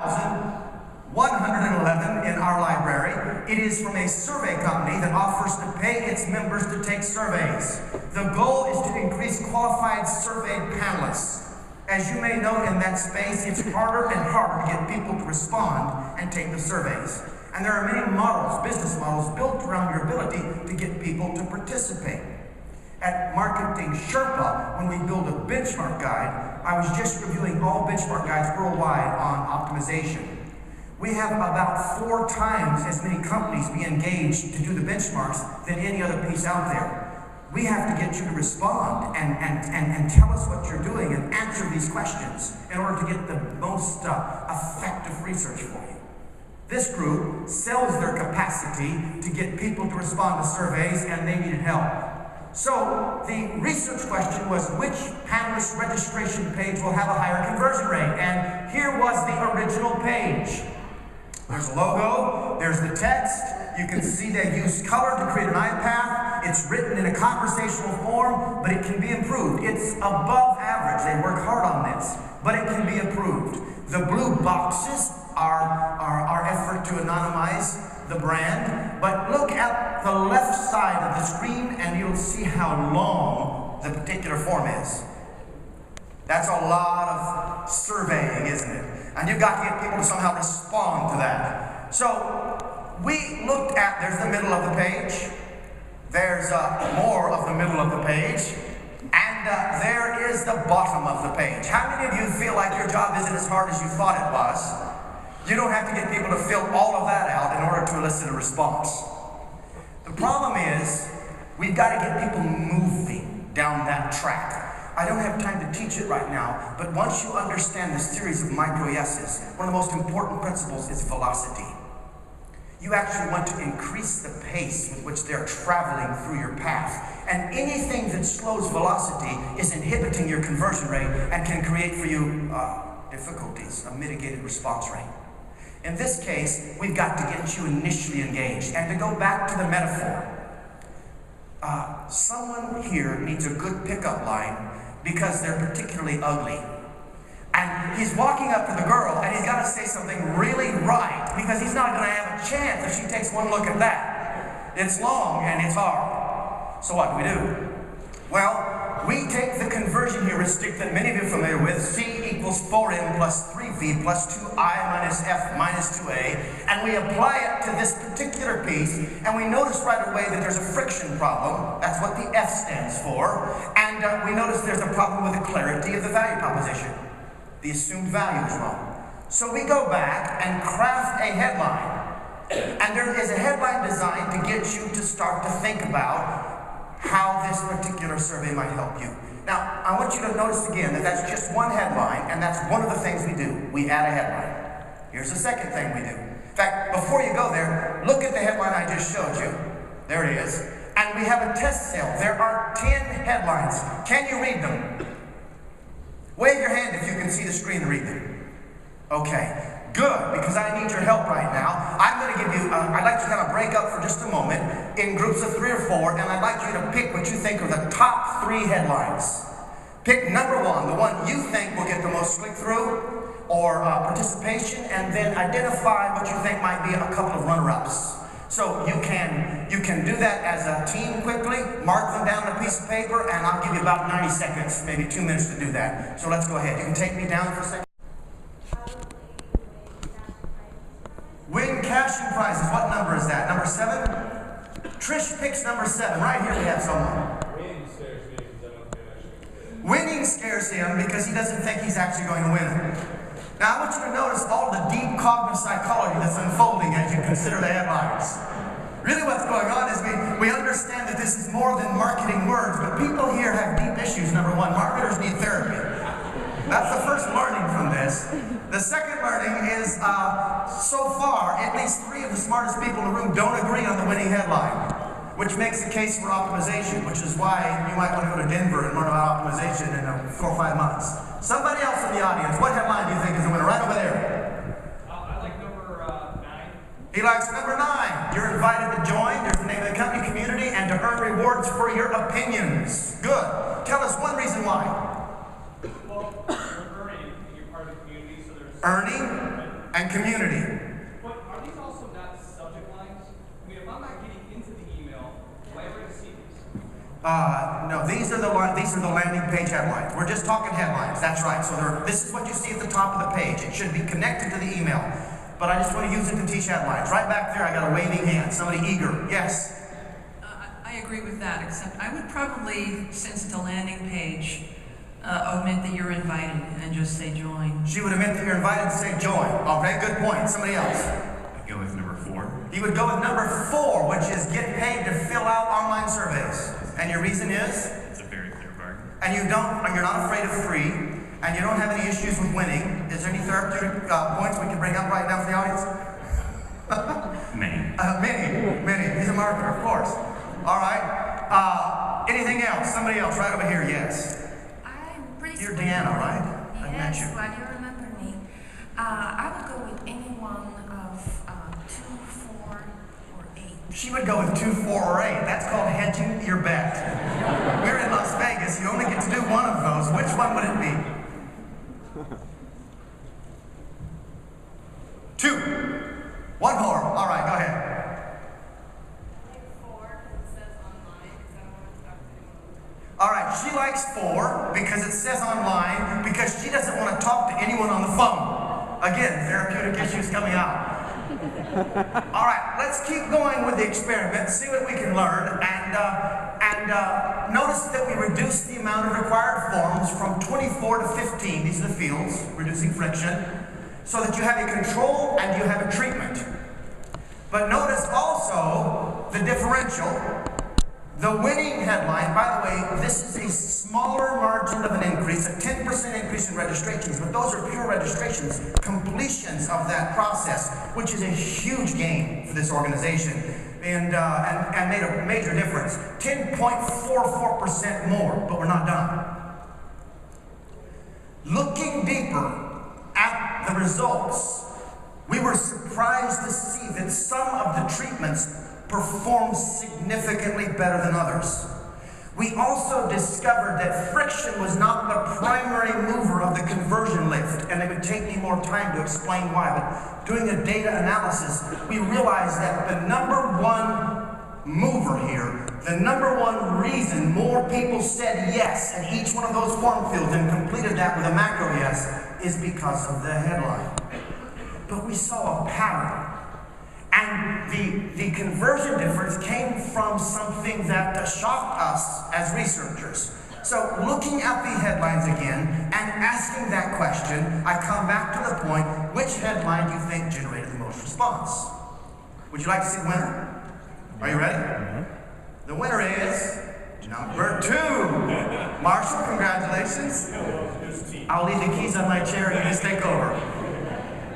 111 in our library. It is from a survey company that offers to pay its members to take surveys. The goal is to increase qualified surveyed panelists. As you may know, in that space, it's harder and harder to get people to respond and take the surveys. And there are many models, business models, built around your ability to get people to participate. At MarketingSherpa, when we build a benchmark guide, I was just reviewing all benchmark guides worldwide on optimization. We have about 4 times as many companies be engaged to do the benchmarks than any other piece out there. We have to get you to respond and tell us what you're doing and answer these questions in order to get the most effective research for you. This group sells their capacity to get people to respond to surveys, and they needed help. So the research question was, which panelist registration page will have a higher conversion rate? And here was the original page. There's a logo, there's the text. You can see they use color to create an iPath. It's written in a conversational form, but it can be improved. It's above average. They work hard on this, but it can be improved. The blue boxes are our effort to anonymize the brand, but look at the left side of the screen and you'll see how long the particular form is. That's a lot of surveying, isn't it? And you've got to get people to somehow respond to that. So we looked at, there's the middle of the page, there's more of the middle of the page, and there is the bottom of the page. How many of you feel like your job isn't as hard as you thought it was? You don't have to get people to fill all of that out in order to elicit a response. The problem is, we've got to get people moving down that track. I don't have time to teach it right now, but once you understand the series of micro yeses, one of the most important principles is velocity. You actually want to increase the pace with which they're traveling through your path. And anything that slows velocity is inhibiting your conversion rate and can create for you difficulties, a mitigated response rate. In this case, we've got to get you initially engaged. And to go back to the metaphor, someone here needs a good pickup line because they're particularly ugly. And he's walking up to the girl and he's got to say something really right because he's not going to have a chance if she takes one look at that. It's long and it's hard. So what do? Well, we take the conversion heuristic that many of you are familiar with, C equals 4m plus 3v plus 2i minus f minus 2a, and we apply it to this particular piece, and we notice right away that there's a friction problem. That's what the F stands for. And we notice there's a problem with the clarity of the value proposition. The assumed value is wrong. So we go back and craft a headline. And there is a headline designed to get you to start to think about how this particular survey might help you. Now, I want you to notice again that that's just one headline, and that's one of the things we do. We add a headline. Here's the second thing we do. In fact, before you go there, look at the headline I just showed you. There it is. And we have a test cell. There are 10 headlines. Can you read them? Wave your hand if you can see the screen and read them. Okay, good, because I need your help right now. I'm going to give you, I'd like to kind of break up for just a moment in groups of 3 or 4, and I'd like you to pick what you think are the top 3 headlines. Pick number 1, the one you think will get the most click-through or participation, and then identify what you think might be a couple of runner-ups. So you can do that as a team quickly, mark them down on a piece of paper, and I'll give you about 90 seconds, maybe 2 minutes to do that. So let's go ahead. You can take me down for a second. Win cash and prizes. What number is that? Number 7? Trish picks number 7. Right here we have someone. Winning scares him because he doesn't think he's actually going to win. Now, I want you to notice all the deep cognitive psychology that's unfolding as you consider the headlines. Really what's going on is we understand that this is more than marketing words, but people here have deep issues. Number 1, marketers need therapy. That's the first learning from this. The second learning is, so far, at least 3 of the smartest people in the room don't agree on the winning headline, which makes a case for optimization, which is why you might want to go to Denver and learn about optimization in 4 or 5 months. Somebody else in the audience, what headline do you think is the winner? Right over there. I like number 9. He likes number 9. You're invited to join. There's the name of the company, community, and to earn rewards for your opinions. Good. Tell us one reason why. Well, you're earning, and you're part of the community, so there's... Earning? and community. But are these also not subject lines? I mean, if I'm not getting into the email, do I ever see these? No, these are the landing page headlines. We're just talking headlines. That's right. So this is what you see at the top of the page. It should be connected to the email. But I just want to use it to teach headlines. Right back there, I got a waving hand. Somebody eager. Yes. I agree with that, except I would probably, since it's a landing page, omit that you're invited and just say join. She would admit that you're invited to say join. Okay, good point. Somebody else. I'd go with number 4. You would go with number 4, which is get paid to fill out online surveys. And your reason is? It's a very clear bargain. And you're not afraid of free, and you don't have any issues with winning. Is there any therapeutic points we can bring up right now for the audience? Many. Many. He's a marketer, of course. All right. Anything else? Somebody else right over here, yes. I'm pretty You're sure. Deanna, right? I met Yes, you. well, you remember me. I would go with any one of 2, 4, or 8. She would go with 2, 4, or 8. That's called hedging your bet. We're in Las Vegas. You only get to do one of those. Which one would it be? 2. One more. All right, go ahead. All right, she likes 4 because it says online, because she doesn't want to talk to anyone on the phone. Again, therapeutic issues coming out. All right, let's keep going with the experiment, see what we can learn, and notice that we reduce the amount of required forms from 24 to 15. These are the fields, reducing friction, so that you have a control and you have a treatment. But notice also the differential. The winning headline, by the way, this is a smaller margin of an increase, a 10% increase in registrations, but those are pure registrations, completions of that process, which is a huge gain for this organization and made a major difference. 10.44% more, but we're not done. Looking deeper at the results, we were surprised to see that some of the treatments performed significantly better than others. We also discovered that friction was not the primary mover of the conversion lift, and it would take me more time to explain why, but doing a data analysis, we realized that the number one mover here, the number one reason more people said yes in each one of those form fields and completed that with a macro yes, is because of the headline. But we saw a pattern. And the conversion difference came from something that shocked us as researchers. So looking at the headlines again and asking that question, I come back to the point, which headline do you think generated the most response? Would you like to see the winner? Are you ready? The winner is number 2. Marshall, congratulations. I'll leave the keys on my chair and you just take over.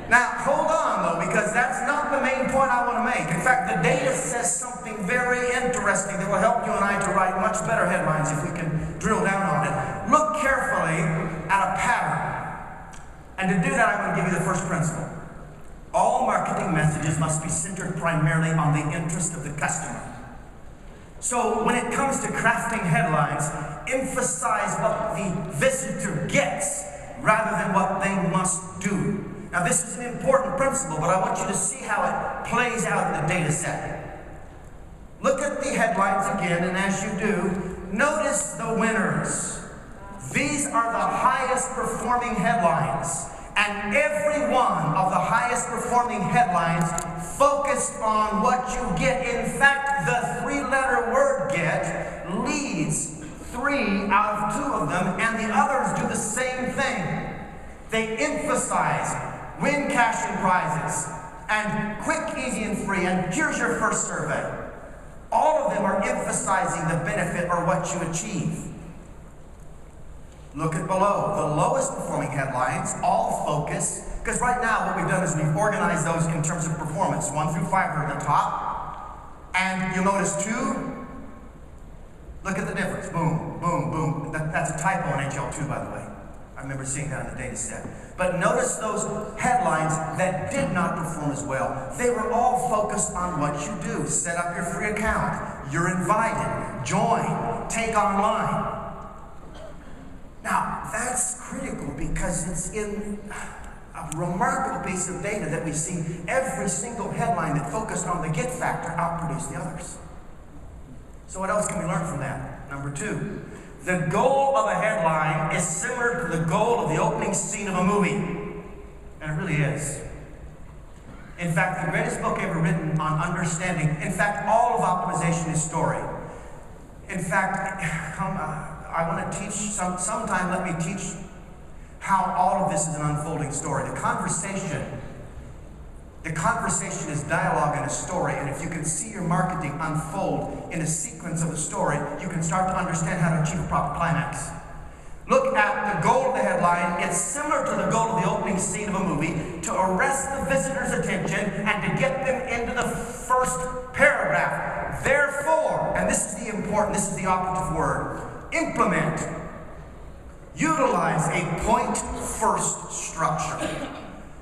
Now, hold on, though, because that's not the main point I want to make. In fact, the data says something very interesting that will help you and I to write much better headlines if we can drill down on it. Look carefully at a pattern. And to do that, I'm going to give you the first principle. All marketing messages must be centered primarily on the interest of the customer. So when it comes to crafting headlines, emphasize what the visitor gets rather than what they must do. Now this is an important principle, but I want you to see how it plays out in the data set. Look at the headlines again, and as you do, notice the winners. These are the highest performing headlines, and every one of the highest performing headlines focused on what you get. In fact, the 3-letter word get leads 3 out of 2 of them, and the others do the same thing. They emphasize win cash and prizes, and quick, easy, and free, and here's your first survey. All of them are emphasizing the benefit or what you achieve. Look at below. The lowest performing headlines all focus, because right now what we've done is we've organized those in terms of performance. 1 through 5 are at the top, and you'll notice 2. Look at the difference. Boom, boom, boom. That's a typo in HL2, by the way. I remember seeing that in the data set. But notice those headlines that did not perform as well. They were all focused on what you do. Set up your free account. You're invited. Join. Take online. Now, that's critical because it's in a remarkable piece of data that we see every single headline that focused on the get factor outproduced the others. So what else can we learn from that? Number 2, the goal of a headline is similar to the goal of the opening scene of a movie. And it really is. In fact, the greatest book ever written on understanding, in fact, all of optimization is story. In fact, I want to teach, sometime let me teach how all of this is an unfolding story. The conversation is dialogue in a story, and if you can see your marketing unfold in a sequence of the story, you can start to understand how to achieve a proper climax. Look at the goal of the headline. It's similar to the goal of the opening scene of a movie, to arrest the visitor's attention and to get them into the first paragraph. Therefore, and this is the operative word, implement. Utilize a point-first structure.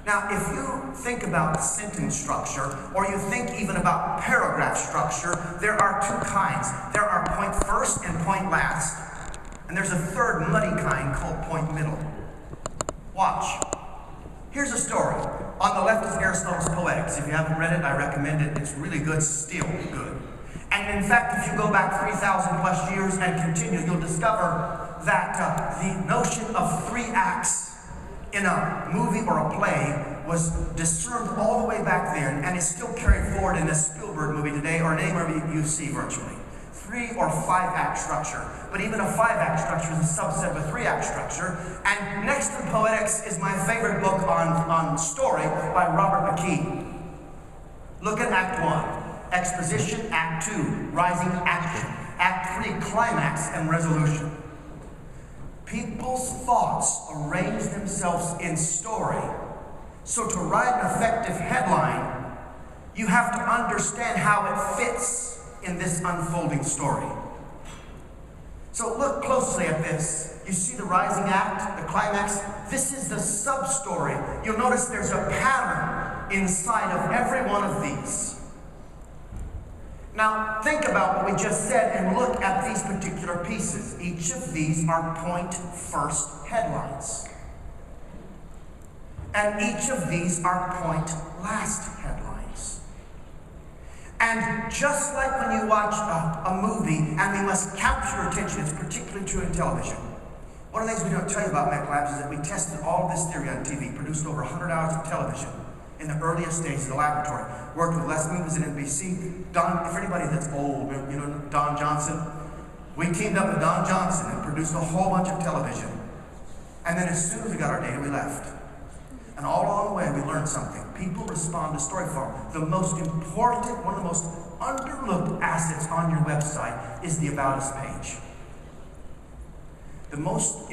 Now, if you think about sentence structure, or you think even about paragraph structure, there are 2 kinds. There are point first and point last. And there's a third muddy kind called point middle. Watch. Here's a story. On the left is Aristotle's Poetics. If you haven't read it, I recommend it. It's really good, still good. And in fact, if you go back 3,000 plus years and continue, you'll discover that the notion of 3 acts in a movie or a play was discerned all the way back then, and is still carried forward in a Spielberg movie today, or anywhere you see virtually. 3 or 5 act structure. But even a 5 act structure is a subset of a 3 act structure. And next to Poetics is my favorite book on story by Robert McKee. Look at Act 1, exposition. Act 2, rising action. Act 3, climax and resolution. People's thoughts arrange themselves in story. So to write an effective headline, you have to understand how it fits in this unfolding story. So look closely at this. You see the rising act, the climax? This is the sub-story. You'll notice there's a pattern inside of every one of these. Now, think about what we just said and look at these particular pieces. Each of these are point-first headlines. And each of these are point-last headlines. And just like when you watch a movie and we must capture your attention, it's particularly true in television. One of the things we don't tell you about MECLABS is that we tested all of this theory on TV, produced over 100 hours of television in the earliest stages of the laboratory. Worked with Les Moonves at NBC. Don, for anybody that's old, you know Don Johnson? We teamed up with Don Johnson and produced a whole bunch of television. And then as soon as we got our data, we left. And all along the way, we learned something. People respond to story form. The most important, one of the most underlooked assets on your website is the About Us page. The most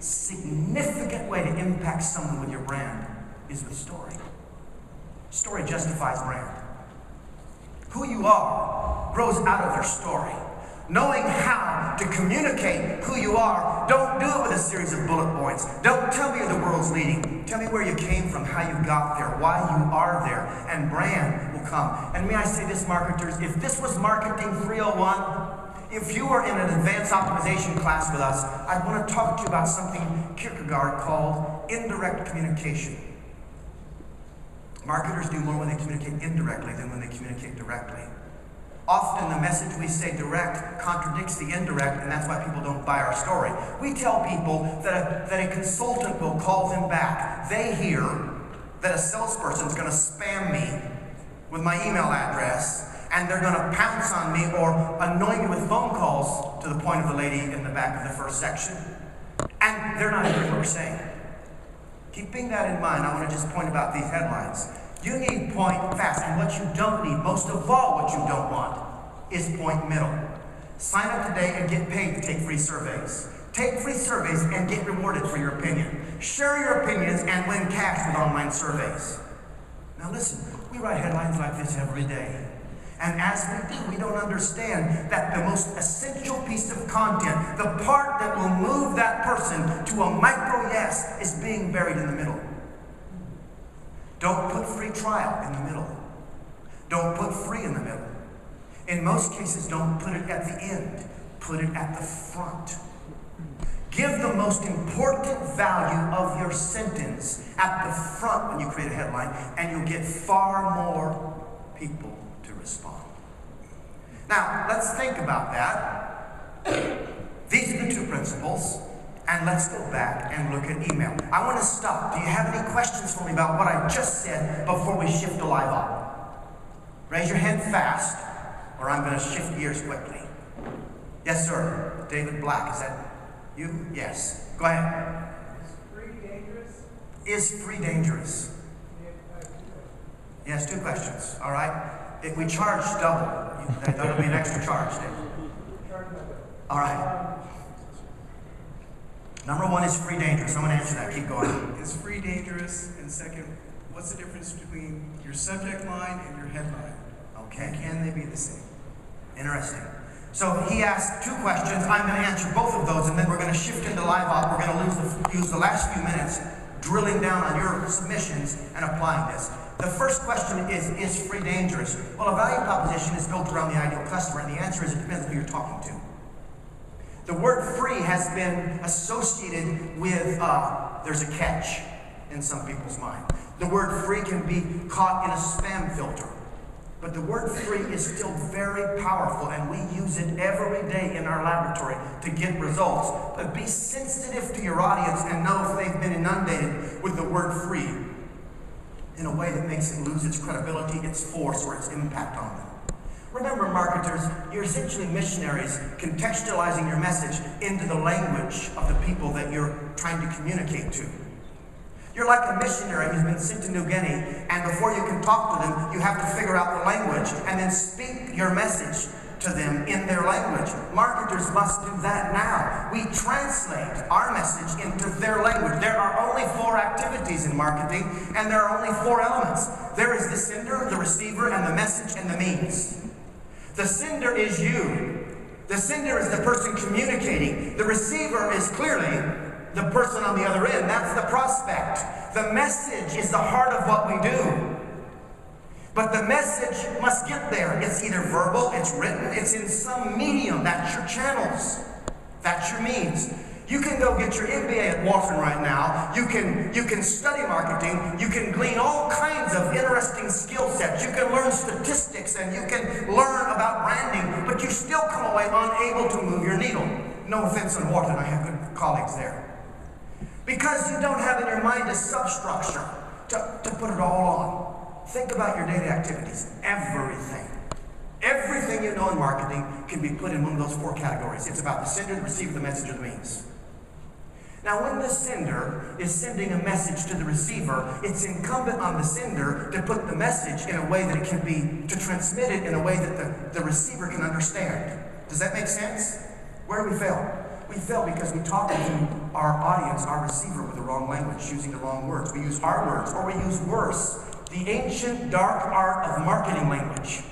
significant way to impact someone with your brand is with story. Story justifies brand. Who you are grows out of your story. Knowing how to communicate who you are, don't do it with a series of bullet points. Don't tell me where the world's leading. Tell me where you came from, how you got there, why you are there, and brand will come. And may I say this, marketers, if this was Marketing 301, if you were in an advanced optimization class with us, I'd want to talk to you about something Kierkegaard called indirect communication. Marketers do more when they communicate indirectly than when they communicate directly. Often the message we say direct contradicts the indirect, and that's why people don't buy our story. We tell people that a consultant will call them back. They hear that a salesperson is going to spam me with my email address, and they're going to pounce on me or annoy me with phone calls, to the point of the lady in the back of the first section. And they're not hearing what we're saying. Keeping that in mind, I want to just point about these headlines. You need point fast, and what you don't need, most of all what you don't want, is point middle. Sign up today and get paid to take free surveys. Take free surveys and get rewarded for your opinion. Share your opinions and win cash with online surveys. Now listen, we write headlines like this every day. And as we do, we don't understand that the most essential piece of content, the part that will move that person to a micro yes, is being buried in the middle. Don't put free trial in the middle. Don't put free in the middle. In most cases, don't put it at the end. Put it at the front. Give the most important value of your sentence at the front when you create a headline, and you'll get far more people to respond. Now, let's think about that. These are the two principles, and let's go back and look at email. I want to stop. Do you have any questions for me about what I just said before we shift to live op? Raise your hand fast, or I'm going to shift gears quickly. Yes, sir. David Black, is that you? Yes. Go ahead. Is free dangerous? Is free dangerous? Yes, 2 questions. All right. If we charge double, that'll be an extra charge, David. All right. Number 1 is free dangerous. I'm going to answer that. Keep going. Is free dangerous? And second, what's the difference between your subject line and your headline? Okay. Can they be the same? Interesting. So he asked 2 questions. I'm going to answer both of those, and then we're going to shift into live op. We're going to use the last few minutes drilling down on your submissions and applying this. The first question is free dangerous? Well, a value proposition is built around the ideal customer, and the answer is it depends on who you're talking to. The word free has been associated with, there's a catch in some people's mind. The word free can be caught in a spam filter. But the word free is still very powerful, and we use it every day in our laboratory to get results. But be sensitive to your audience and know if they've been inundated with the word free in a way that makes it lose its credibility, its force, or its impact on them. Remember, marketers, you're essentially missionaries contextualizing your message into the language of the people that you're trying to communicate to. You're like a missionary who's been sent to New Guinea, and before you can talk to them, you have to figure out the language and then speak your message to them in their language. Marketers must do that now. We translate our message into their language. There are only 4 activities in marketing, and there are only 4 elements. There is the sender, the receiver, and the message, and the means. The sender is you. The sender is the person communicating. The receiver is clearly the person on the other end. That's the prospect. The message is the heart of what we do. But the message must get there. It's either verbal, it's written, it's in some medium. That's your channels. That's your means. You can go get your MBA at Wharton right now. You can study marketing. You can glean all kinds of interesting skill sets. You can learn statistics, and you can learn about branding, but you still come away unable to move your needle. No offense on Wharton, I have good colleagues there. Because you don't have in your mind a substructure to put it all on. Think about your daily activities. Everything. Everything you know in marketing can be put in one of those 4 categories. It's about the sender, the receiver, the message, or the means. Now, when the sender is sending a message to the receiver, it's incumbent on the sender to put the message in a way that it can be, to transmit it in a way that the receiver can understand. Does that make sense? Where do we fail? We fail because we talk to our audience, our receiver, with the wrong language, using the wrong words. We use hard words, or we use worse, the ancient dark art of marketing language,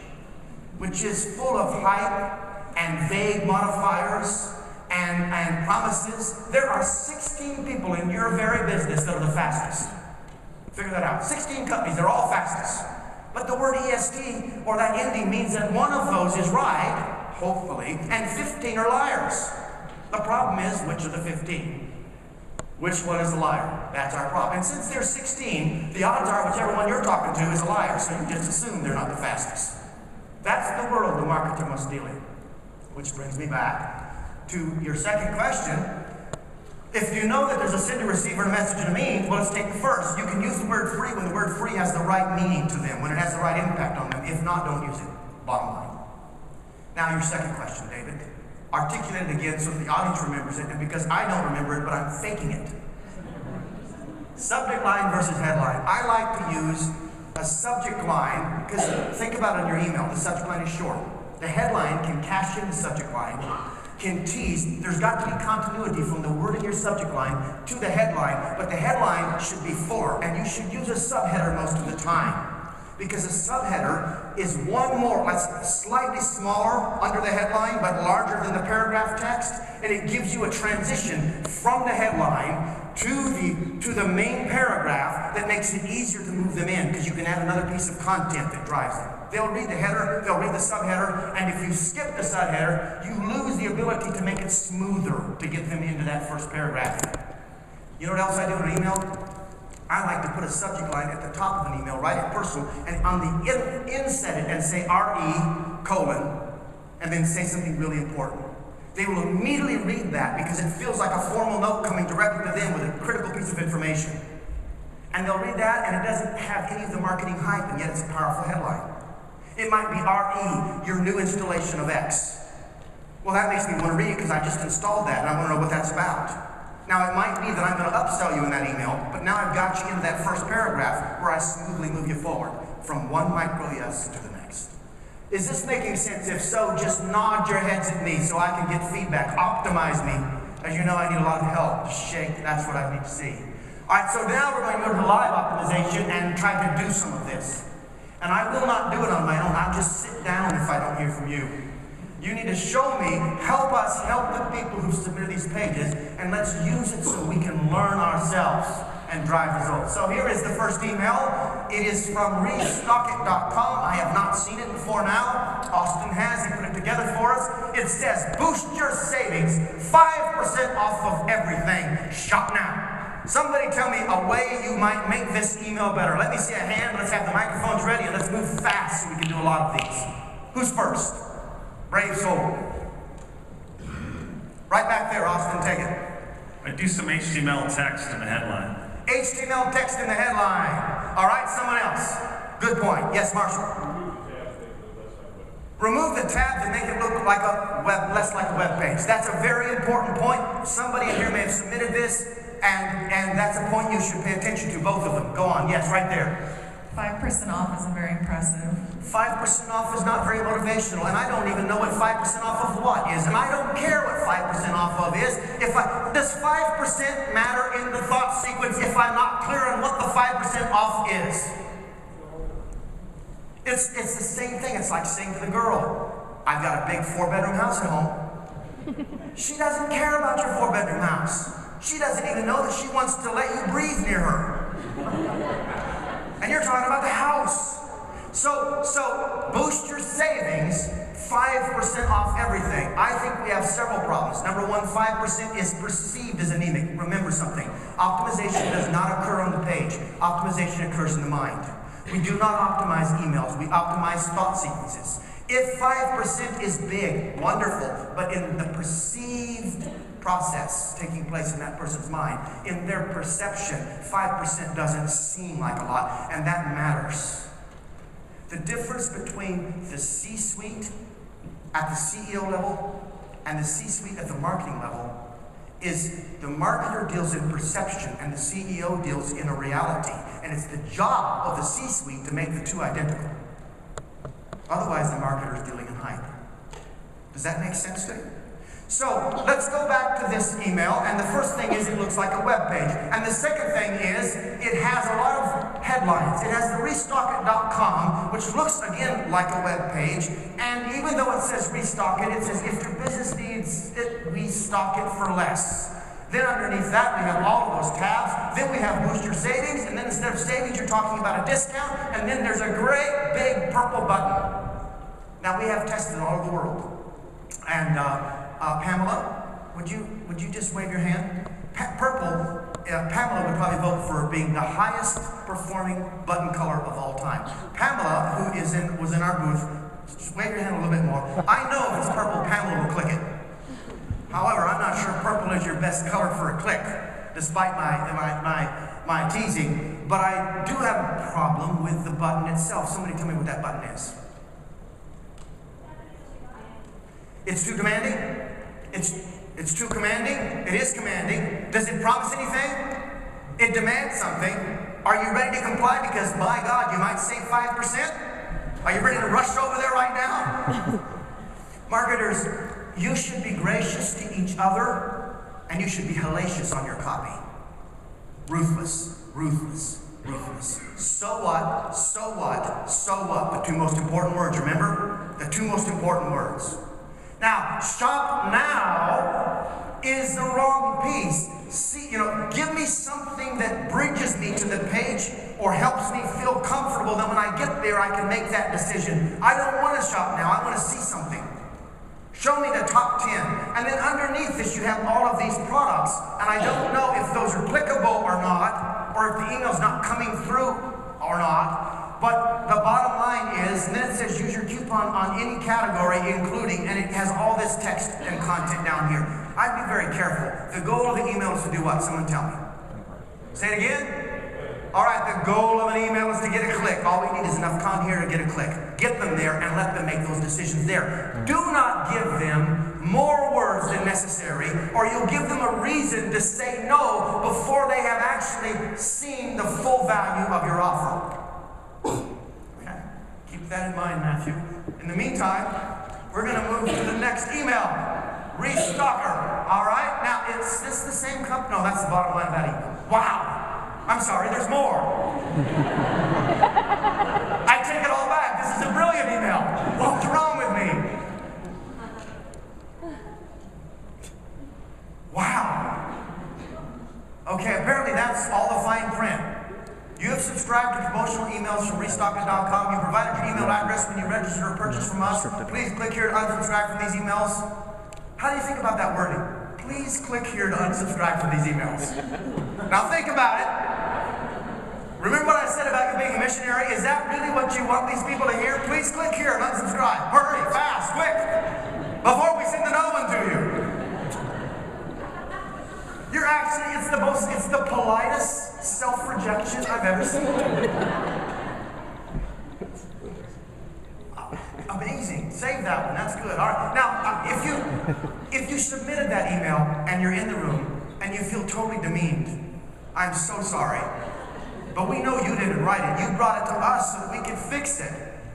which is full of hype and vague modifiers and promises. There are 16 people in your very business that are the fastest. Figure that out. 16 companies, they're all fastest. But the word EST, or that ending, means that one of those is right, hopefully, and 15 are liars. The problem is, which of the 15? Which one is a liar? That's our problem. And since there's 16, the odds are whichever one you're talking to is a liar, so you just assume they're not the fastest. That's the world the marketer must deal in. Which brings me back to your second question. If you know that there's a sender, receiver, and a message, and a means, well, let's take the first. You can use the word free when the word free has the right meaning to them, when it has the right impact on them. If not, don't use it. Bottom line. Now, your second question, David. Articulate it again so that the audience remembers it, and because I don't remember it, but I'm faking it. Subject line versus headline. I like to use a subject line, because think about it in your email. The subject line is short. The headline can cash in the subject line, can tease. There's got to be continuity from the word in your subject line to the headline, but the headline should be fuller, and you should use a subheader most of the time. Because a subheader is one more, that's slightly smaller under the headline, but larger than the paragraph text, and it gives you a transition from the headline to the main paragraph that makes it easier to move them in, because you can add another piece of content that drives them. They'll read the header, they'll read the subheader, and if you skip the subheader, you lose the ability to make it smoother to get them into that first paragraph. You know what else I do in an email? I like to put a subject line at the top of an email, write it personal, and on the inset it and say RE : and then say something really important. They will immediately read that because it feels like a formal note coming directly to them with a critical piece of information. And they'll read that and it doesn't have any of the marketing hype, and yet it's a powerful headline. It might be RE, your new installation of X. Well, that makes me want to read it because I just installed that and I want to know what that's about. Now, it might be that I'm going to upsell you in that email, but now I've got you into that first paragraph where I smoothly move you forward from one micro yes to the next. Is this making sense? If so, just nod your heads at me so I can get feedback. Optimize me. As you know, I need a lot of help. Just shake. That's what I need to see. All right, so now we're going to go to live optimization and try to do some of this. And I will not do it on my own. I'll just sit down if I don't hear from you. You need to show me, help us, help the people who submitted these pages, and let's use it so we can learn ourselves and drive results. So here is the first email. It is from restockit.com. I have not seen it before now. Austin has. He put it together for us. It says, boost your savings, 5% off of everything. Shop now. Somebody tell me a way you might make this email better. Let me see a hand. Let's have the microphones ready and let's move fast so we can do a lot of these. Who's first? Brave soul. Right back there, Austin, take it. I do some HTML text in the headline. HTML text in the headline. All right, someone else. Good point. Yes, Marshall. Remove the tabs and make it look like a less like a web page. That's a very important point. Somebody in here may have submitted this, and that's a point you should pay attention to, both of them. Go on. Yes, right there. 5% off isn't very impressive. 5% off is not very motivational, and I don't even know what 5% off of what is, and I don't care what 5% off of is. Does 5% matter in the thought sequence if I'm not clear on what the 5% off is? It's the same thing. It's like saying to the girl, I've got a big 4-bedroom house at home. She doesn't care about your 4-bedroom house. She doesn't even know that she wants to let you breathe near her. And you're talking about the house. So boost your savings, 5% off everything. I think we have several problems. Number one, 5% is perceived as anemic. Remember something. Optimization does not occur on the page. Optimization occurs in the mind. We do not optimize emails. We optimize thought sequences. If 5% is big, wonderful, but in the perceived process taking place in that person's mind, in their perception, 5% doesn't seem like a lot, and that matters. The difference between the C-suite at the CEO level and the C-suite at the marketing level is the marketer deals in perception and the CEO deals in a reality, and it's the job of the C-suite to make the two identical. Otherwise, the marketer is dealing in hype. Does that make sense to you? So let's go back to this email, and the first thing is it looks like a web page. And the second thing is it has a lot of headlines. It has the restockit.com, which looks again like a web page. And even though it says restock it, it says if your business needs it, restock it for less. Then underneath that, we have all of those tabs. Then we have boost your savings, and then instead of savings, you're talking about a discount. And then there's a great big purple button. Now we have tested all over the world. And Pamela, would you just wave your hand? Purple, Pamela would probably vote for being the highest performing button color of all time. Pamela, who was in our booth, just wave your hand a little bit more. I know if it's purple, Pamela will click it. However, I'm not sure purple is your best color for a click, despite my teasing. But I do have a problem with the button itself. Somebody tell me what that button is. It's too demanding? It's too commanding? It is commanding. Does it promise anything? It demands something. Are you ready to comply? Because, by God, you might save 5%. Are you ready to rush over there right now? Marketers, you should be gracious to each other, and you should be hellacious on your copy. Ruthless, ruthless, ruthless. So what? So what? So what? The two most important words, remember? The two most important words. Now, shop now is the wrong piece. See, give me something that bridges me to the page or helps me feel comfortable. Then when I get there, I can make that decision. I don't want to shop now. I want to see something. Show me the top 10. And then underneath this, you have all of these products. And I don't know if those are clickable or not, or if the email's not coming through or not. But the bottom line is, and then it says use your coupon on any category, including, and it has all this text and content down here. I'd be very careful. The goal of the email is to do what? Someone tell me. Say it again. All right, the goal of an email is to get a click. All we need is enough content here to get a click. Get them there and let them make those decisions there. Do not give them more words than necessary, or you'll give them a reason to say no before they have actually seen the full value of your offer. Okay, keep that in mind, Matthew. In the meantime, we're going to move to the next email. Restocker. All right, now is this the same company? No, that's the bottom line of that email. Wow. I'm sorry, there's more. I take it all back. This is a brilliant email. What's wrong with me? Wow. Okay, apparently that's all the fine print. You have subscribed to promotional emails from restocker.com. You provided your email address when you registered or purchased from us. Please click here to unsubscribe from these emails. How do you think about that wording? Please click here to unsubscribe from these emails. Now think about it. Remember what I said about you being a missionary? Is that really what you want these people to hear? Please click here and unsubscribe. Hurry, fast, quick, before we send another one to you. You're actually, it's the politest self-rejection I've ever seen. Amazing. Save that one. That's good. All right. Now, if you submitted that email and you're in the room and you feel totally demeaned, I'm so sorry. But we know you didn't write it. You brought it to us so that we could fix it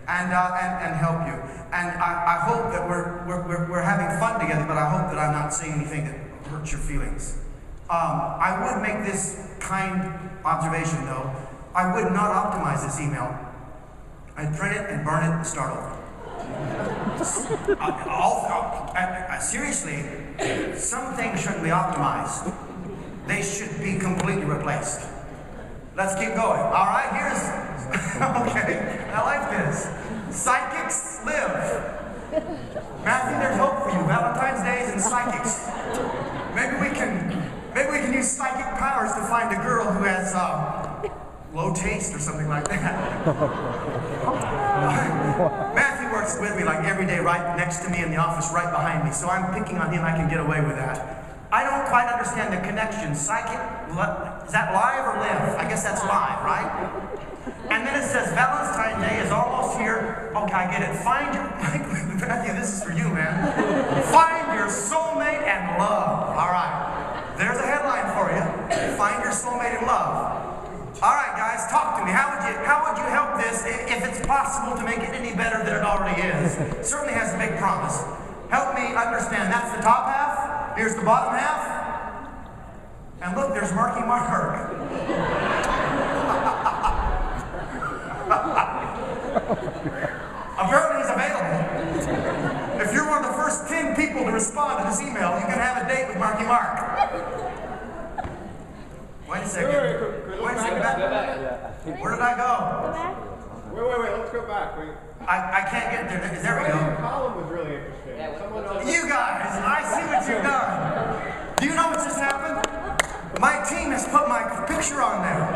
and help you. And I hope that we're having fun together. But I hope that I'm not saying anything that hurts your feelings. I would make this kind observation, though. I would not optimize this email. I'd print it and burn it and start over. Seriously, some things shouldn't be optimized. They should be completely replaced. Let's keep going. All right, here's, okay, I like this. Psychics live. Matthew, there's hope for you. Valentine's Day is in psychics. Maybe we can use psychic powers to find a girl who has low taste or something like that. Matthew works with me like every day, right next to me in the office, right behind me. So I'm picking on him. I can get away with that. I don't quite understand the connection. Psychic, is that live or live? I guess that's live, right? And then it says Valentine's Day is almost here. Okay, I get it. Find your, Matthew, this is for you, man. Find your soulmate and love. All right. There's a headline for you. Find your soulmate and love. All right, guys, talk to me. How would you help this if it's possible to make it any better than it already is? It certainly has a big promise. Help me understand. That's the top half. Here's the bottom half. And look, there's Marky Mark. Apparently he's available. If you're one of the first 10 people to respond to this email, you can have a date with Marky Mark. Wait a second. Wait a second. Where did I go? Wait, let's go back. I can't get there. There we go. Column was really interesting. You guys, I see what you've done. Do you know what just happened? My team has put my picture on there.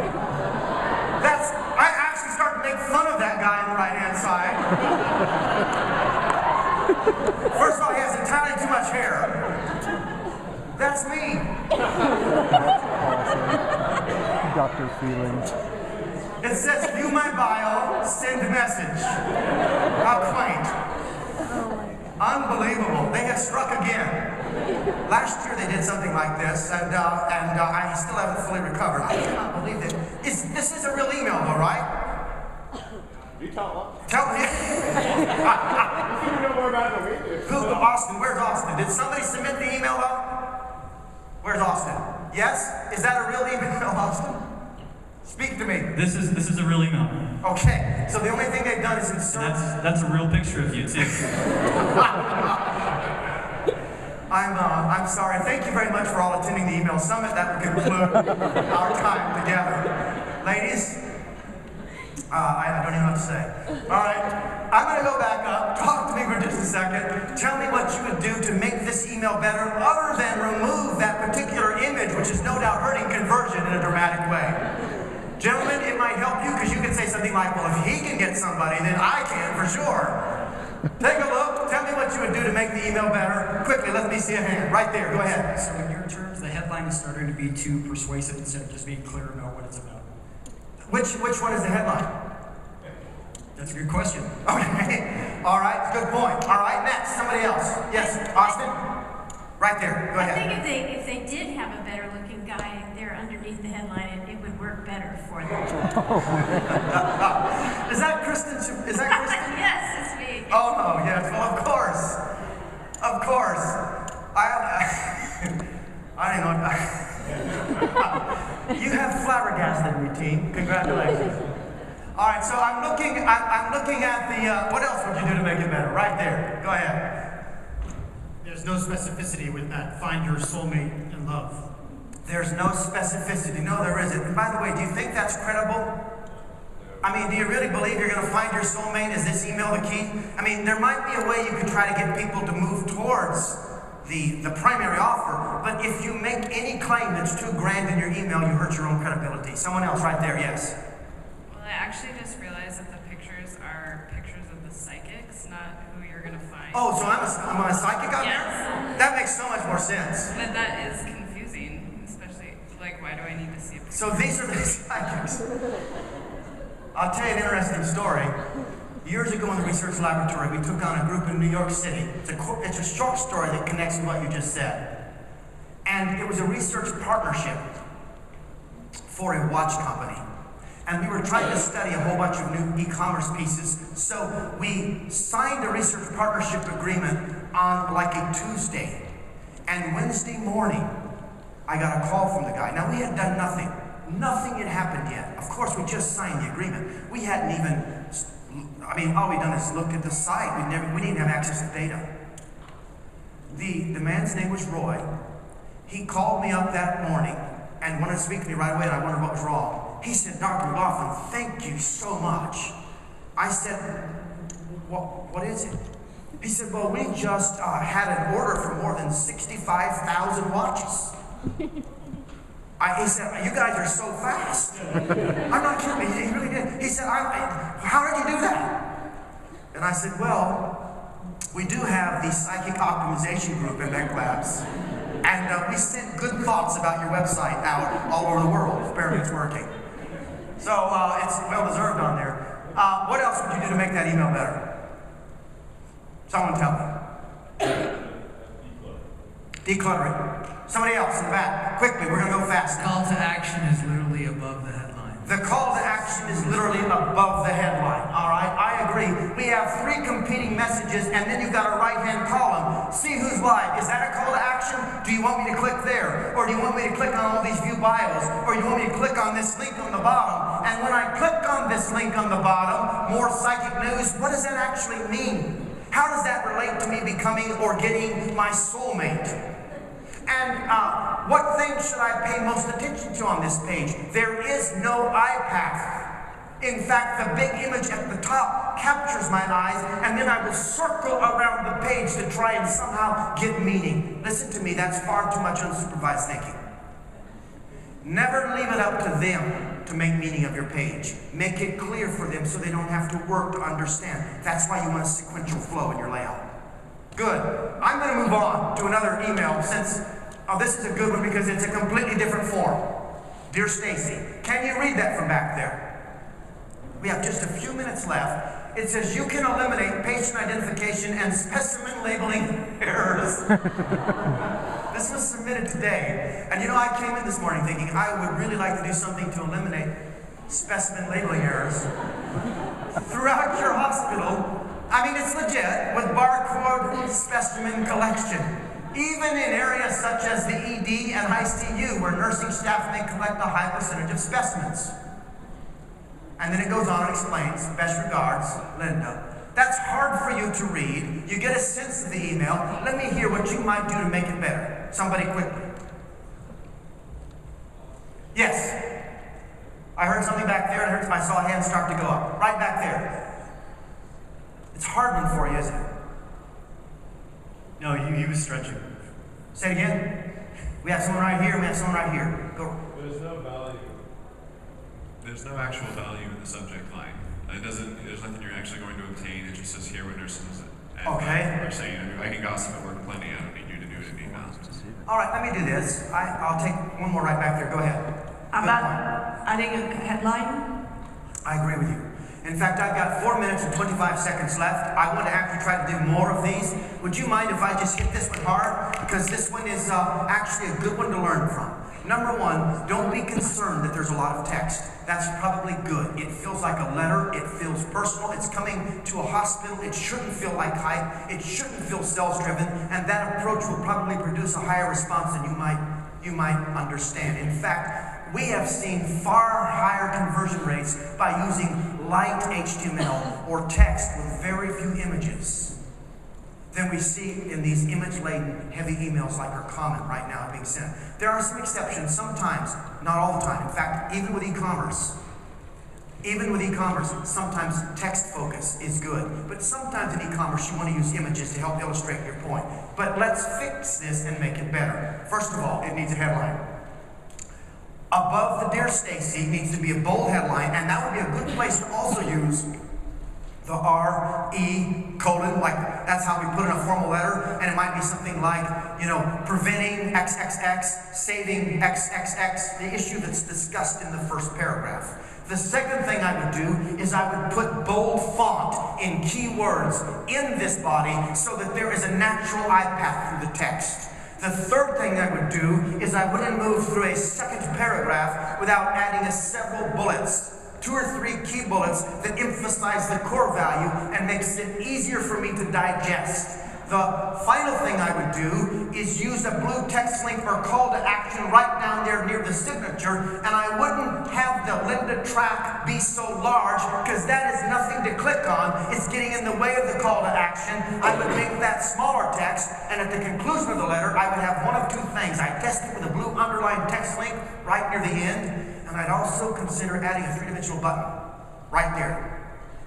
I actually started to make fun of that guy on the right-hand side. First of all, he has entirely too much hair. That's me. Dr. Feelings. It says, view my bio, send a message. How quaint. Unbelievable. They have struck again. Last year they did something like this, and I still haven't fully recovered. I cannot believe it. This is a real email, though, right? You tell us. Tell me. You know more about it than we do. Who? Austin. Where's Austin? Did somebody submit the email, though? Where's Austin? Yes? Is that a real email, Austin? Speak to me. This is a real email. Okay, so the only thing they've done is insert. That's a real picture of you too. I'm sorry. Thank you very much for all attending the email summit. That will conclude our time together. Ladies, I don't even know what to say. All right, I'm going to go back up. Talk to me for just a second. Tell me what you would do to make this email better other than remove that particular image, which is no doubt hurting conversion in a dramatic way. Gentlemen, it might help you because you can say something like, well, if he can get somebody, then I can for sure. Take a look. Tell me what you would do to make the email better. Quickly, let me see a hand. Right there. Go ahead. So in your terms, the headline is starting to be too persuasive instead of just being clear about what it's about. Which one is the headline? That's a good question. Okay. All right. Good point. All right. Next. Somebody else. Yes. Austin? Right there. Go ahead. I think if they did have a better looking guy there underneath the headline, it would work better for them. Is that Kristen? Is that Kristen? Yes, it's me. Oh, yes. Well, of course. Of course. I don't know. You have flabbergasted me, team. Congratulations. All right, so I'm looking at the, what else would you do to make it better? Right there. Go ahead. There's no specificity with that. Find your soulmate and love. There's no specificity. No, there isn't. And by the way, do you think that's credible? I mean, do you really believe you're going to find your soulmate? Is this email the key? I mean, there might be a way you could try to get people to move towards the primary offer, but if you make any claim that's too grand in your email, you hurt your own credibility. Someone else right there, yes. Well, I actually just realized that the pictures are pictures of the psychics, not who you're going to find. Oh, so I'm a psychic out Yes. there? That makes so much more sense. But that is confusing, especially, like, why do I need to see a picture? So these are the psychics. I'll tell you an interesting story. Years ago in the research laboratory, we took on a group in New York City. It's a short story that connects with what you just said. And it was a research partnership for a watch company. And we were trying to study a whole bunch of new e-commerce pieces. So we signed a research partnership agreement on like a Tuesday. And Wednesday morning, I got a call from the guy. Now we had done nothing. Nothing had happened yet. Of course, we just signed the agreement. We hadn't even, I mean, all we'd done is looked at the site. We didn't have access to data. The man's name was Roy. He called me up that morning and wanted to speak to me right away, and I wondered what was wrong. He said, Dr. McGlaughlin, thank you so much. I said, what is it? He said, well, we just had an order for more than 65,000 watches. He said, you guys are so fast. I'm not kidding. He really did. He said, how did you do that? And I said, well, we do have the psychic optimization group at MecLabs. And we sent good thoughts about your website out all over the world. Apparently it's working. So it's well-deserved on there. What else would you do to make that email better? Someone tell me. Decluttering. Somebody else in the back. Quickly, we're going to go fast. Call to action is literally above the headline. The call to action is literally above the headline. All right, I agree. We have 3 competing messages, and then you've got a right-hand column. See who's live. Is that a call to action? Do you want me to click there? Or do you want me to click on all these view bios? Or do you want me to click on this link on the bottom? And when I click on this link on the bottom, more psychic news, what does that actually mean? How does that relate to me becoming or getting my soulmate? And what things should I pay most attention to on this page? There is no eye path. In fact, the big image at the top captures my eyes, and then I will circle around the page to try and somehow get meaning. Listen to me, that's far too much unsupervised thinking. Never leave it up to them to make meaning of your page. Make it clear for them so they don't have to work to understand. That's why you want a sequential flow in your layout. Good. I'm going to move on to another email since this is a good one because it's a completely different form. Dear Stacy, can you read that from back there? We have just a few minutes left. It says you can eliminate patient identification and specimen labeling errors. This was submitted today. And you know, I came in this morning thinking I would really like to do something to eliminate specimen labeling errors throughout your hospital. I mean, it's legit with barcode specimen collection. Even in areas such as the ED and ICU, where nursing staff may collect a high percentage of specimens. And then it goes on and explains, best regards, Linda. That's hard for you to read. You get a sense of the email. Let me hear what you might do to make it better. Somebody quickly. Yes. I heard something back there, and I saw a hand start to go up. Right back there. It's a hard one for you, isn't it? No, he was stretching. Say it again. We have someone right here, we have someone right here. Go. There's no value. There's no actual value in the subject line. There's nothing you're actually going to obtain. It just says here what nurses are saying. I can gossip at work plenty. I don't need you to do it in email. All right, let me do this. I'll take one more right back there. Go ahead. About adding a headline? I agree with you. In fact, I've got 4 minutes and 25 seconds left. I want to actually try to do more of these. Would you mind if I just hit this one hard? Because this one is actually a good one to learn from. Number one, don't be concerned that there's a lot of text. That's probably good. It feels like a letter. It feels personal. It's coming to a hospital. It shouldn't feel like hype. It shouldn't feel sales-driven. And that approach will probably produce a higher response than you might understand. In fact, we have seen far higher conversion rates by using light HTML or text with very few images than we see in these image-laden, heavy emails like are common right now being sent. There are some exceptions sometimes, not all the time. In fact, even with e-commerce, sometimes text focus is good. But sometimes in e-commerce, you want to use images to help illustrate your point. But let's fix this and make it better. First of all, it needs a headline. Above the Dear Stacy needs to be a bold headline, and that would be a good place to also use the R-E colon, like that's how we put in a formal letter, and it might be something like, preventing XXX, saving XXX, the issue that's discussed in the first paragraph. The second thing I would do is I would put bold font in keywords in this body so that there is a natural eye path through the text. The third thing I would do is I wouldn't move through a second paragraph without adding several bullets. 2 or 3 key bullets that emphasize the core value and makes it easier for me to digest. The final thing I would do is use a blue text link or call to action right down there near the signature, and I wouldn't have the Linda track be so large because that is nothing to click on. It's getting in the way of the call to action. I would make that smaller text, and at the conclusion of the letter, I would have one of 2 things. I'd test it with a blue underlined text link right near the end, and I'd also consider adding a 3-dimensional button right there.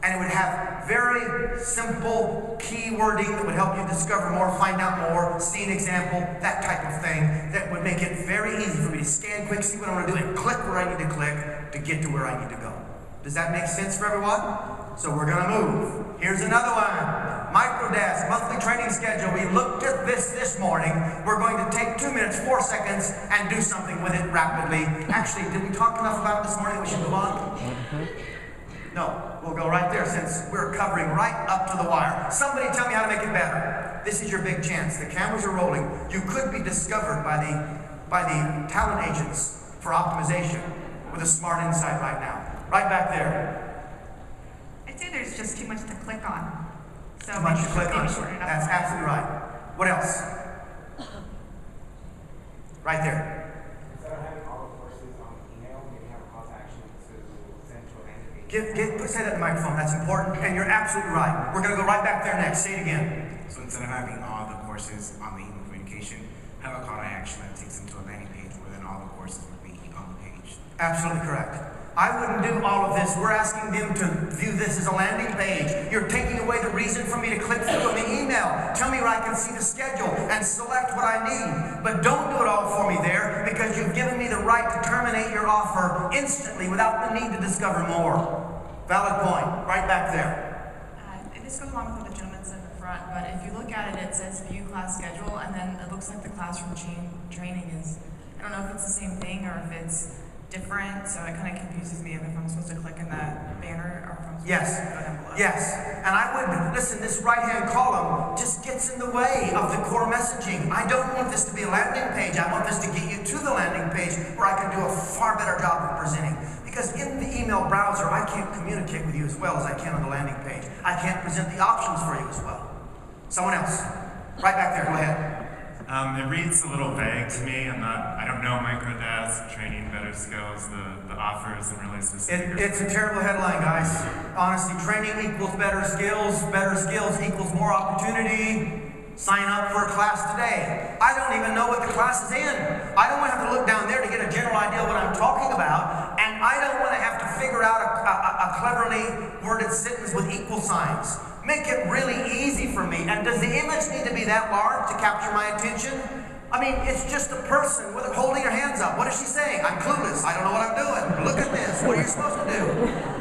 And it would have very simple key wording that would help you discover more, find out more, see an example, that type of thing, that would make it very easy for me to scan quick, see what I want to do, and click where I need to click to get to where I need to go. Does that make sense for everyone? So we're going to move. Here's another one. MicroDesk, monthly training schedule. We looked at this morning. We're going to take 2 minutes, 4 seconds, and do something with it rapidly. Actually, did we talk enough about it this morning? We should move on? No, we'll go right there since we're covering right up to the wire. Somebody tell me how to make it better. This is your big chance. The cameras are rolling. You could be discovered by the talent agents for optimization with a smart insight right now. Right back there. I'd say there's just too much to click on. So Too much to click on. shorten it up. That's absolutely right. What else? Right there. Say that to the microphone, that's important, and you're absolutely right. We're going to go right back there next. Say it again. So instead of having all the courses on the email communication, have a call to action that takes them to a landing page where then all the courses would be on the page. Absolutely correct. I wouldn't do all of this. We're asking them to view this as a landing page. You're taking away the reason for me to click through in the email. Tell me where I can see the schedule and select what I need. But don't do it all for me there because you've given me the right to terminate your offer instantly without the need to discover more. Valid point. Right back there. This goes along with what the gentleman said in the front, but if you look at it, it says view class schedule, and then it looks like the classroom training is, I don't know if it's the same thing or if it's different, so it kind of confuses me if I'm supposed to click in that banner or if I'm supposed to go down below. Yes, and I would, listen, this right-hand column just gets in the way of the core messaging. I don't want this to be a landing page. I want this to get you to the landing page where I can do a far better job of presenting. Because in the email browser, I can't communicate with you as well as I can on the landing page. I can't present the options for you as well. Someone else. Right back there, go ahead. It reads a little vague to me. I don't know MicroDesk, training better skills. The offer isn't really specific. It's a terrible headline, guys. Honestly, training equals better skills equals more opportunity. Sign up for a class today. I don't even know what the class is in. I don't want to have to look down there to get a general idea of what I'm talking about, and I don't want to have to figure out a cleverly worded sentence with equal signs. Make it really easy for me. And does the image need to be that large to capture my attention? I mean, it's just a person with holding her hands up. What is she saying? I'm clueless. I don't know what I'm doing. Look at this. What are you supposed to do?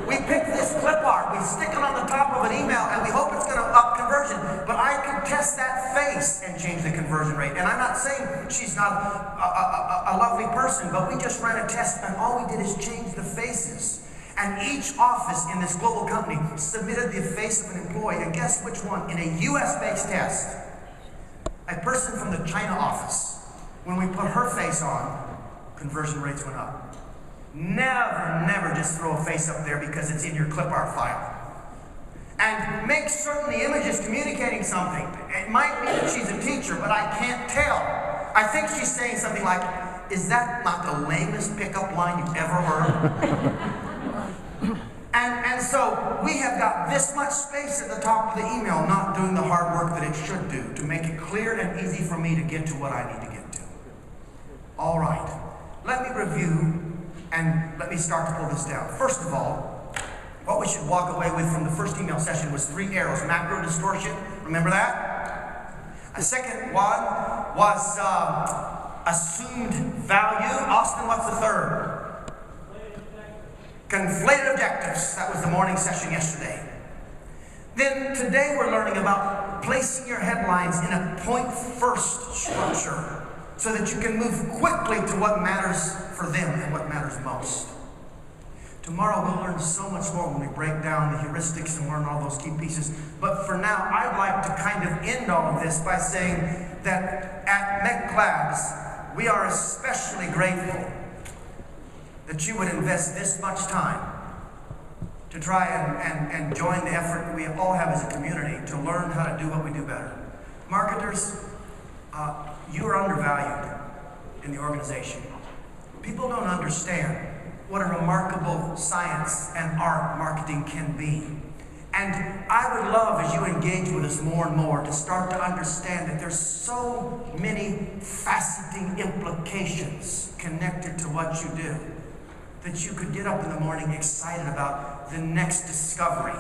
We pick this clip art. We stick it on the top of an email, and we hope it's going to up conversion. But I can test that face and change the conversion rate. And I'm not saying she's not a lovely person, but we just ran a test, and all we did is change the faces. And each office in this global company submitted the face of an employee. And guess which one? In a US-based test, a person from the China office, when we put her face on, conversion rates went up. Never just throw a face up there because it's in your clip art file. And make certain the image is communicating something. It might be that she's a teacher, but I can't tell. I think she's saying something like, is that not the lamest pickup line you've ever heard? And so we have got this much space at the top of the email, not doing the hard work that it should do to make it clear and easy for me to get to what I need to get to. All right, let me review and let me start to pull this down. First of all, what we should walk away with from the first email session was 3 arrows. Macro distortion, remember that? A second one was assumed value. Austin, what's the third? Conflated objectives. That was the morning session yesterday. Then today we're learning about placing your headlines in a point-first structure so that you can move quickly to what matters for them and what matters most. Tomorrow we'll learn so much more when we break down the heuristics and learn all those key pieces. But for now, I'd like to kind of end all of this by saying that at MECLABS, we are especially grateful that you would invest this much time to try and join the effort that we all have as a community to learn how to do what we do better. Marketers, you are undervalued in the organization. People don't understand what a remarkable science and art marketing can be. And I would love, as you engage with us more and more, to start to understand that there's so many faceting implications connected to what you do, that you could get up in the morning excited about the next discovery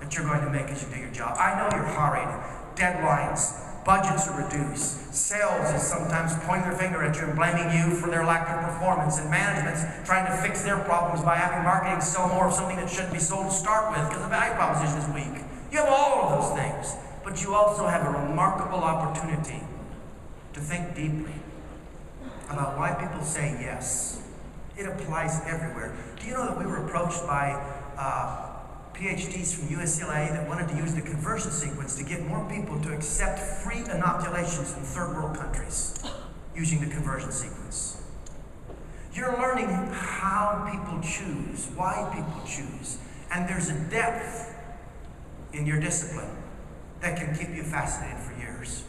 that you're going to make as you do your job. I know you're hurried, deadlines, budgets are reduced, sales is sometimes pointing their finger at you and blaming you for their lack of performance, and management's trying to fix their problems by having marketing sell more of something that shouldn't be sold to start with because the value proposition is weak. You have all of those things, but you also have a remarkable opportunity to think deeply about why people say yes. It applies everywhere. Do you know that we were approached by PhDs from UCLA that wanted to use the conversion sequence to get more people to accept free inoculations in third world countries using the conversion sequence? You're learning how people choose, why people choose, and there's a depth in your discipline that can keep you fascinated for years.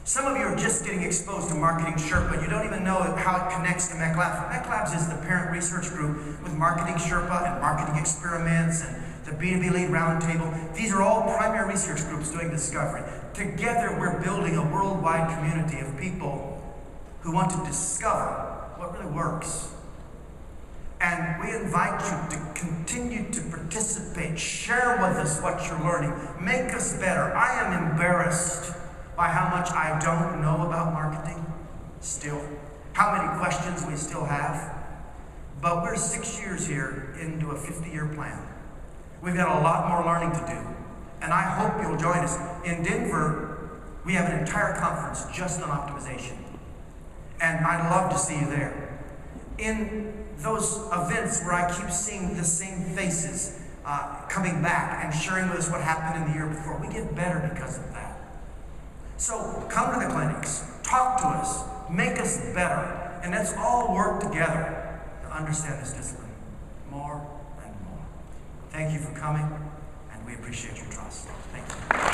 Some of you are just getting exposed to MarketingSherpa. You don't even know how it connects to MECLABS. MECLABS is the parent research group with MarketingSherpa and Marketing Experiments and the B2B Lead Roundtable. These are all primary research groups doing discovery. Together, we're building a worldwide community of people who want to discover what really works. And we invite you to continue to participate. Share with us what you're learning. Make us better. I am embarrassed by how much I don't know about marketing still, how many questions we still have. But we're 6 years here into a 50-year plan. We've got a lot more learning to do, and I hope you'll join us. In Denver, we have an entire conference just on optimization, and I'd love to see you there. In those events where I keep seeing the same faces coming back and sharing with us what happened in the year before, we get better because of that. So come to the clinics, talk to us, make us better, and let's all work together to understand this discipline more and more. Thank you for coming, and we appreciate your trust. Thank you.